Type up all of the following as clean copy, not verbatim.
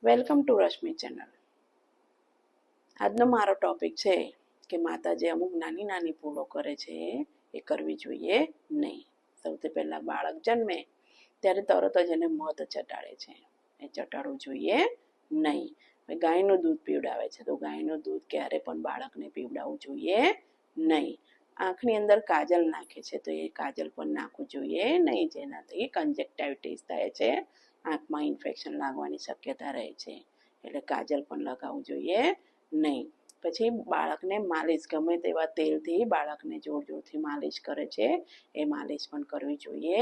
Welcome to Rashmi channel. આજનો મારો topic છે કે માતા જે અમુક નાની નાની ભૂલો કરે છે એ કરવી જોઈએ નહીં. સૌથી પહેલાં બાળક જન્મે ત્યારે તરત જ એને મધ ચટાડે છે, એ ચટાડવું જોઈએ નહીં. ગાયનું દૂધ પીવડાવે છે તો ગાયનું દૂધ ક્યારે પણ બાળકને પીવડાવવું જોઈએ નહીં. આંખની અંદર કાજલ નાખે છે તો એ કાજલ પણ નાખવું જોઈએ નહીં, જેનાથી કન્જક્ટિવાઇટિસ થાય છે, આંખમાં ઇન્ફેક્શન લાગવાની શક્યતા રહે છે, એટલે કાજલ પણ લગાવવું જોઈએ નહીં. પછી બાળકને માલિશ ગમે તેવા તેલથી બાળકને જોર જોરથી માલિશ કરે છે એ માલિશ પણ કરવી જોઈએ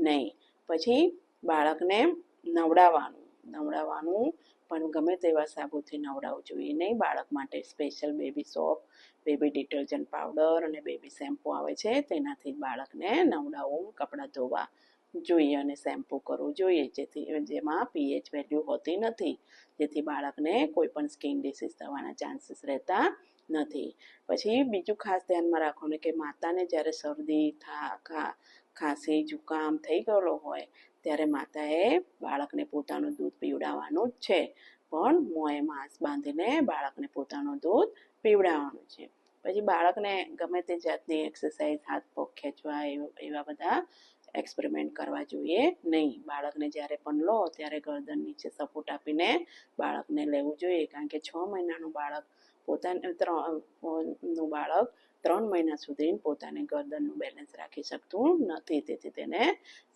નહીં. પછી બાળકને નવડાવવાનું પણ ગમે તેવા સાબુથી નવડાવવું જોઈએ નહીં. બાળક માટે special baby soap, baby detergent powder અને બેબી શેમ્પૂ આવે છે, તેનાથી બાળકને નવડાવવું, કપડાં ધોવા જોઈએ અને શેમ્પૂ કરવું જોઈએ, જેમાં પીએચ વેલ્યુ હોતી નથી, જેથી બાળકને કોઈ પણ સ્કિન ડિસીઝ થવાના ચાન્સીસ રહેતા નથી. પછી બીજું ખાસ ધ્યાનમાં રાખવાનું કે માતાને જ્યારે શરદી, ખાંસી, જુકામ થઈ ગયેલો હોય ત્યારે માતાએ બાળકને પોતાનું દૂધ પીવડાવવાનું જ છે, પણ મોંએ માસ્ક બાંધીને બાળકને પોતાનું દૂધ પીવડાવવાનું છે. પછી બાળકને ગમે તે જાતની એક્સરસાઇઝ, હાથ પગ ખેંચવા એવા બધા એક્સપેરિમેન્ટ કરવા જોઈએ નહીં. બાળકને જ્યારે પણ લો ત્યારે ગરદન નીચે સપોર્ટ આપીને બાળકને લેવું જોઈએ, કારણ કે 6 મહિનાનું બાળક બાળક 3 મહિના સુધી પોતાની ગરદનનું બેલેન્સ રાખી શકતું નથી, તેથી તેને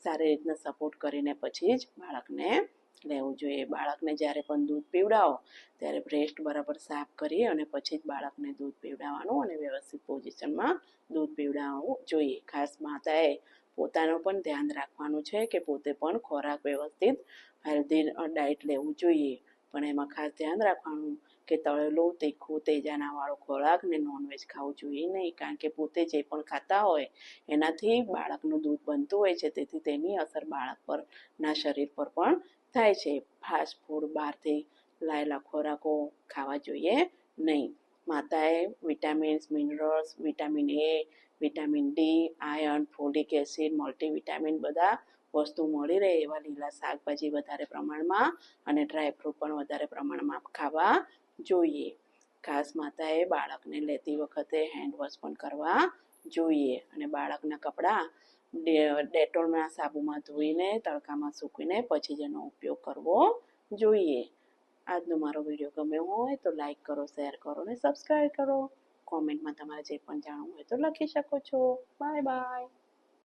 સારી રીતના સપોર્ટ કરીને પછી જ બાળકને લેવું જોઈએ. બાળકને જ્યારે પણ દૂધ પીવડાવો ત્યારે બ્રેસ્ટ બરાબર સાફ કરી અને પછી જ બાળકને દૂધ પીવડાવવાનું અને વ્યવસ્થિત પોઝિશનમાં દૂધ પીવડાવવું જોઈએ. ખાસ માતાએ પોતાનું પણ ધ્યાન રાખવાનું છે કે પોતે પણ ખોરાક વ્યવસ્થિત હેલ્ધી ડાયટ લેવું જોઈએ, પણ એમાં ખાસ ધ્યાન રાખવાનું કે તળેલું, તીખું, તેજાનાવાળો ખોરાક ને નોનવેજ ખાવું જોઈએ નહીં, કારણ કે પોતે જે પણ ખાતા હોય એનાથી બાળકનું દૂધ બનતું હોય છે, તેથી તેની અસર બાળક પર ના શરીર પર પણ થાય છે. ફાસ્ટ ફૂડ, બહારથી લાયેલા ખોરાકો ખાવા જોઈએ નહીં. માતાએ vitamins, minerals, vitamin A, vitamin D, iron, folic acid, multivitamin બધા વસ્તુ મળી રહે એવા લીલા શાકભાજી વધારે પ્રમાણમાં અને ડ્રાયફ્રૂટ પણ વધારે પ્રમાણમાં ખાવા જોઈએ. ખાસ માતાએ બાળકને લેતી વખતે હેન્ડવોશ પણ કરવા જોઈએ અને બાળકના કપડાં ડેટોલના સાબુમાં ધોઈને તડકામાં સૂકવીને પછી જ એનો ઉપયોગ કરવો જોઈએ. આજનો મારો વિડીયો ગમ્યો હોય તો લાઈક કરો, શેર કરો અને સબસ્ક્રાઈબ કરો. કોમેન્ટમાં તમારે જે પણ જાણવું હોય તો લખી શકો છો. Bye bye.